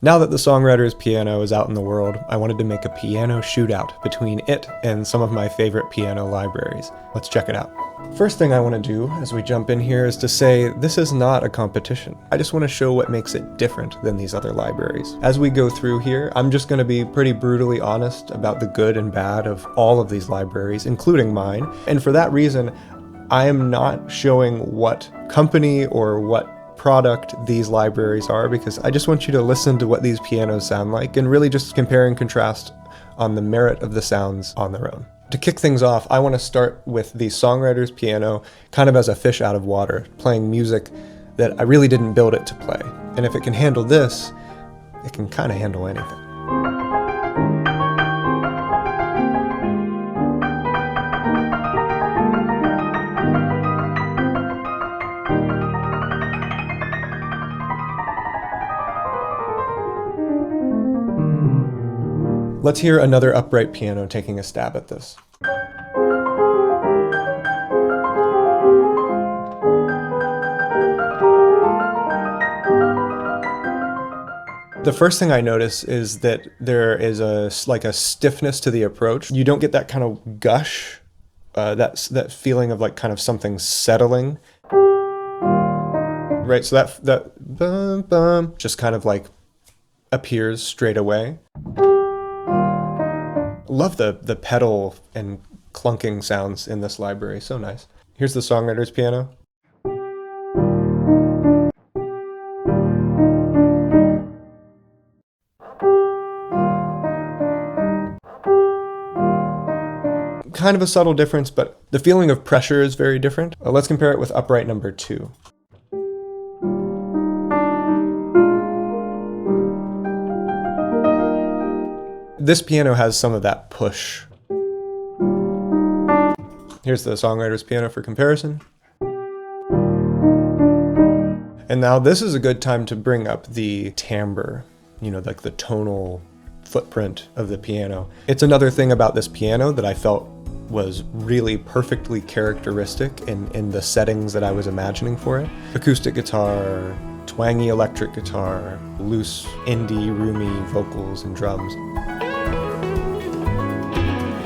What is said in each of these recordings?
Now that the Songwriter Piano is out in the world, I wanted to make a piano shootout between it and some of my favorite piano libraries. Let's check it out. First thing I want to do as we jump in here is to say this is not a competition. I just want to show what makes it different than these other libraries. As we go through here, I'm just going to be pretty brutally honest about the good and bad of all of these libraries, including mine. And for that reason, I am not showing what company or what product these libraries are, because I just want you to listen to what these pianos sound like and really just compare and contrast on the merit of the sounds on their own. To kick things off, I want to start with the Songwriter's Piano kind of as a fish out of water, playing music that I really didn't build it to play. And if it can handle this, it can kind of handle anything. Let's hear another upright piano taking a stab at this. The first thing I notice is that there is a stiffness to the approach. You don't get that kind of gush, that feeling of like kind of something settling. Right, so that bum, bum, just kind of like appears straight away. Love the pedal and clunking sounds in this library, so nice. Here's the Songwriter's Piano. Kind of a subtle difference, but the feeling of pressure is very different. Let's compare it with upright number 2. This piano has some of that push. Here's the Songwriter's Piano for comparison. And now this is a good time to bring up the timbre, like the tonal footprint of the piano. It's another thing about this piano that I felt was really perfectly characteristic in the settings that I was imagining for it. Acoustic guitar, twangy electric guitar, loose indie, roomy vocals and drums.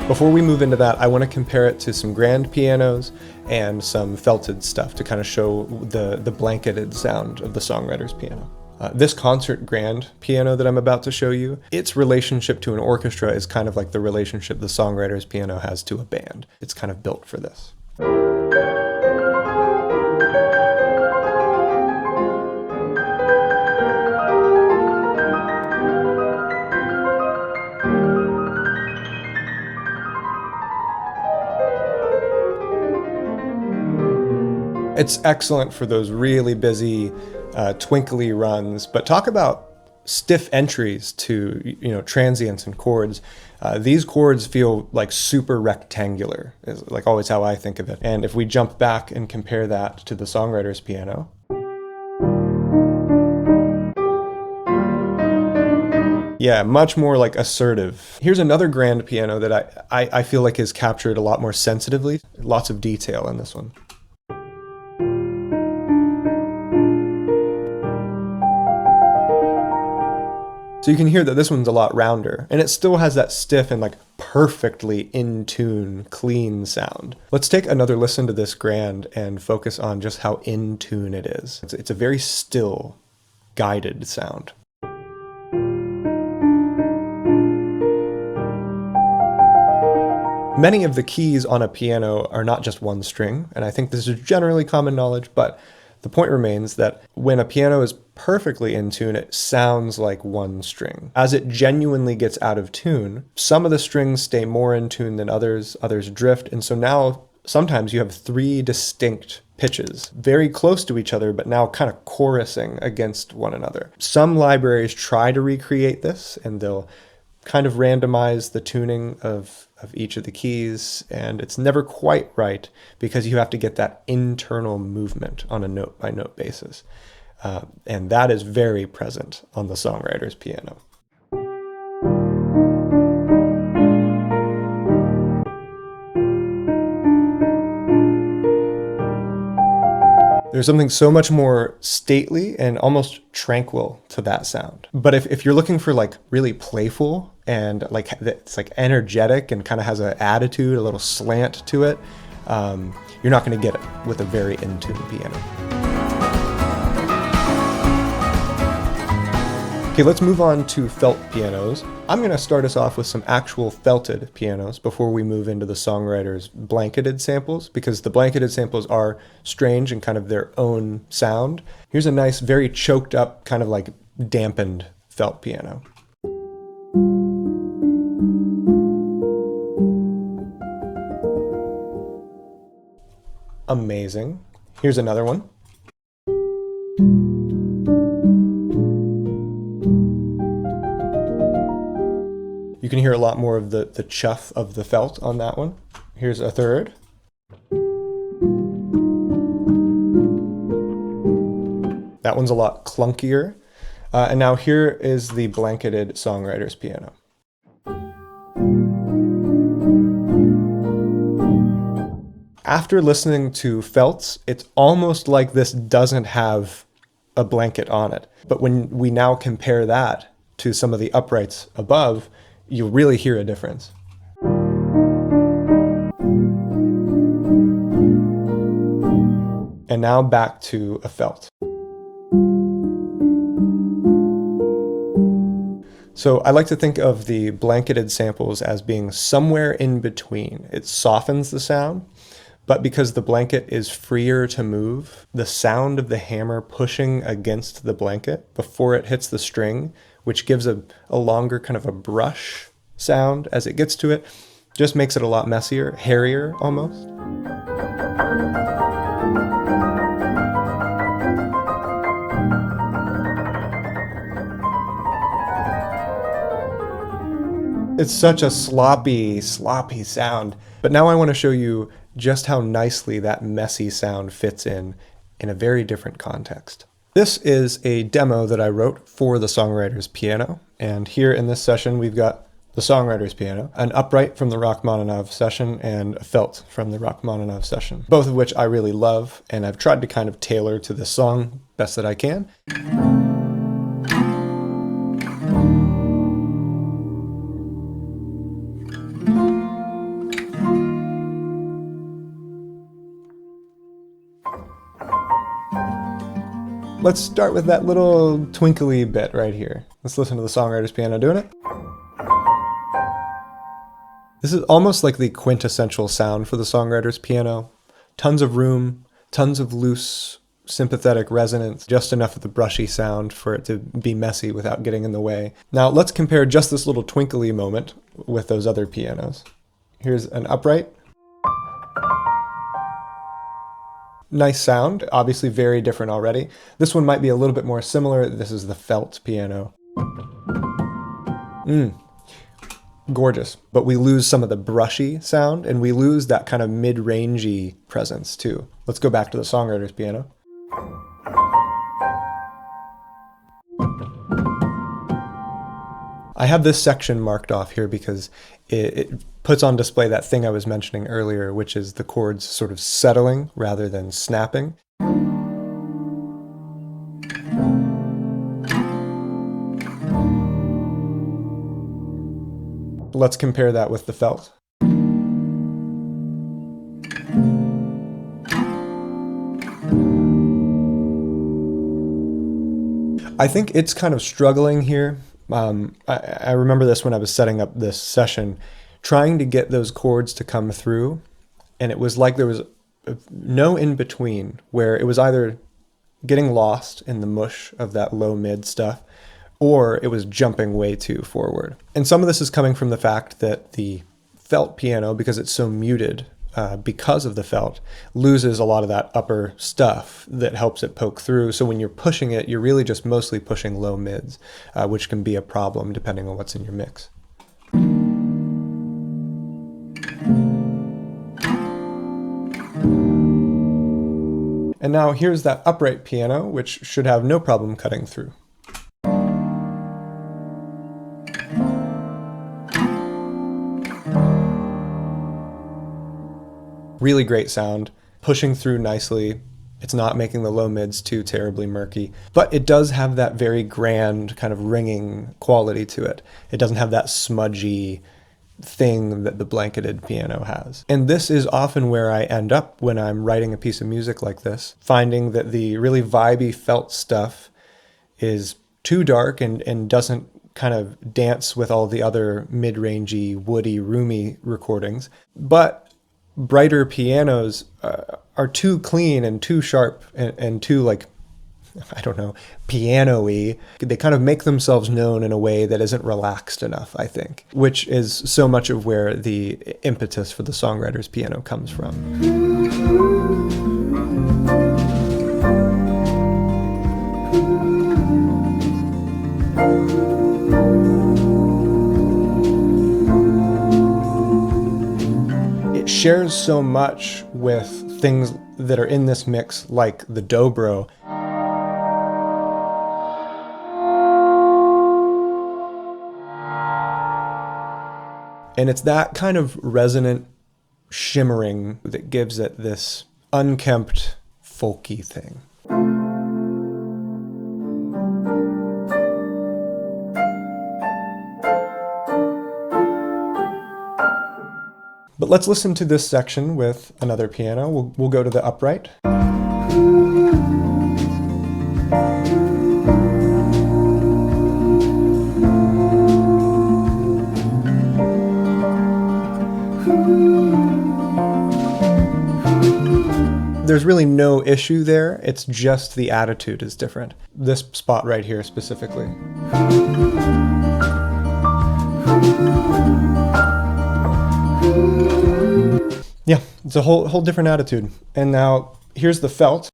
Before we move into that, I want to compare it to some grand pianos and some felted stuff to kind of show the blanketed sound of the Songwriter's Piano. This concert grand piano that I'm about to show you, its relationship to an orchestra is kind of like the relationship the Songwriter's Piano has to a band. It's kind of built for this. It's excellent for those really busy, twinkly runs, but talk about stiff entries to, transients and chords. These chords feel like super rectangular, is like always how I think of it. And if we jump back and compare that to the Songwriter's Piano, yeah, much more like assertive. Here's another grand piano that I feel like is captured a lot more sensitively. Lots of detail in this one. So you can hear that this one's a lot rounder, and it still has that stiff and like perfectly in tune, clean sound. Let's take another listen to this grand and focus on just how in tune it is. It's a very still, guided sound. Many of the keys on a piano are not just one string, and I think this is generally common knowledge, but the point remains that when a piano is perfectly in tune, it sounds like one string. As it genuinely gets out of tune, some of the strings stay more in tune than others drift, and so now sometimes you have 3 distinct pitches, very close to each other, but now kind of chorusing against one another. Some libraries try to recreate this, and they'll kind of randomize the tuning of each of the keys, and it's never quite right because you have to get that internal movement on a note-by-note basis. And that is very present on the Songwriter's Piano. There's something so much more stately and almost tranquil to that sound. But if you're looking for like really playful and like it's like energetic and kind of has an attitude, a little slant to it, you're not going to get it with a very in-tune piano. Okay, let's move on to felt pianos. I'm going to start us off with some actual felted pianos before we move into the songwriter's blanketed samples, because the blanketed samples are strange and kind of their own sound. Here's a nice, very choked up, kind of like dampened felt piano. Amazing. Here's another one. You can hear a lot more of the chuff of the felt on that one. Here's a third. That one's a lot clunkier. And now here is the blanketed songwriter's piano. After listening to felts, it's almost like this doesn't have a blanket on it. But when we now compare that to some of the uprights above, you'll really hear a difference. And now back to a felt. So I like to think of the blanketed samples as being somewhere in between. It softens the sound, but because the blanket is freer to move, the sound of the hammer pushing against the blanket before it hits the string, which gives a longer kind of a brush sound as it gets to it, just makes it a lot messier, hairier almost. It's such a sloppy sound. But now I want to show you just how nicely that messy sound fits in a very different context. This is a demo that I wrote for the Songwriter's Piano, and here in this session we've got the Songwriter's Piano, an upright from the Rachmaninoff session, and a felt from the Rachmaninoff session, both of which I really love, and I've tried to kind of tailor to this song best that I can. Let's start with that little twinkly bit right here. Let's listen to the Songwriter's Piano doing it. This is almost like the quintessential sound for the Songwriter's Piano. Tons of room, tons of loose, sympathetic resonance, just enough of the brushy sound for it to be messy without getting in the way. Now let's compare just this little twinkly moment with those other pianos. Here's an upright. Nice sound, obviously very different already. This one might be a little bit more similar. This is the felt piano. Gorgeous, but we lose some of the brushy sound and we lose that kind of mid-rangey presence too. Let's go back to the Songwriter's Piano. I have this section marked off here because it puts on display that thing I was mentioning earlier, which is the chords sort of settling rather than snapping. Let's compare that with the felt. I think it's kind of struggling here. I remember this when I was setting up this session, trying to get those chords to come through, and it was like there was no in-between, where it was either getting lost in the mush of that low-mid stuff, or it was jumping way too forward. And some of this is coming from the fact that the felt piano, because it's so muted, because of the felt, loses a lot of that upper stuff that helps it poke through. So when you're pushing it, you're really just mostly pushing low mids, which can be a problem depending on what's in your mix. And now here's that upright piano, which should have no problem cutting through. Really great sound, pushing through nicely, It's not making the low mids too terribly murky, but it does have that very grand kind of ringing quality to it. It doesn't have that smudgy thing that the blanketed piano has. And this is often where I end up when I'm writing a piece of music like this, finding that the really vibey felt stuff is too dark and doesn't kind of dance with all the other mid-rangey, woody, roomy recordings. But brighter pianos are too clean and too sharp and too, like, I don't know, piano-y. They kind of make themselves known in a way that isn't relaxed enough, I think, which is so much of where the impetus for the songwriter's piano comes from. It shares so much with things that are in this mix, like the dobro. And it's that kind of resonant shimmering that gives it this unkempt, folky thing. But let's listen to this section with another piano. We'll go to the upright. There's really no issue there. It's just the attitude is different. This spot right here specifically. Yeah, it's a whole different attitude. And now here's the felt.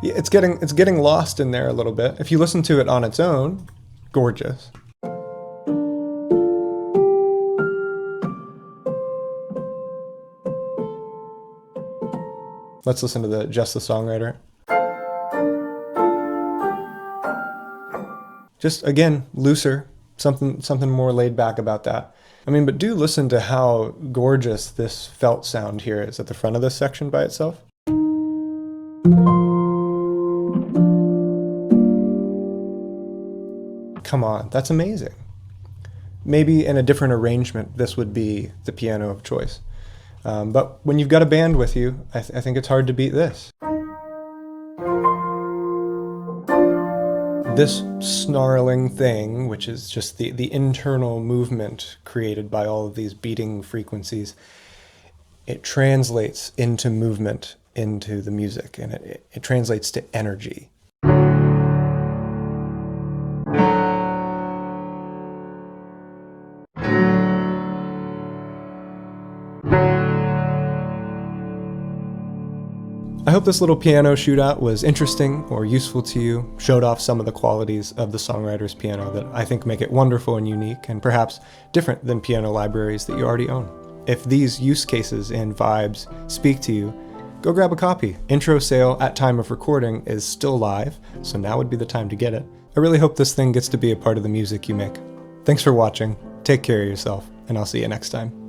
Yeah, it's getting lost in there a little bit. If you listen to it on its own, gorgeous. Let's listen to just the songwriter. Just, again, looser, something more laid back about that. I mean, but do listen to how gorgeous this felt sound here is at the front of this section by itself. Come on, that's amazing. Maybe in a different arrangement, this would be the piano of choice. But when you've got a band with you, I think it's hard to beat this. This snarling thing, which is just the internal movement created by all of these beating frequencies, it translates into movement into the music, and it translates to energy. I hope this little piano shootout was interesting or useful to you, showed off some of the qualities of the songwriter's piano that I think make it wonderful and unique, and perhaps different than piano libraries that you already own. If these use cases and vibes speak to you, go grab a copy. Intro sale at time of recording is still live, so now would be the time to get it. I really hope this thing gets to be a part of the music you make. Thanks for watching, take care of yourself, and I'll see you next time.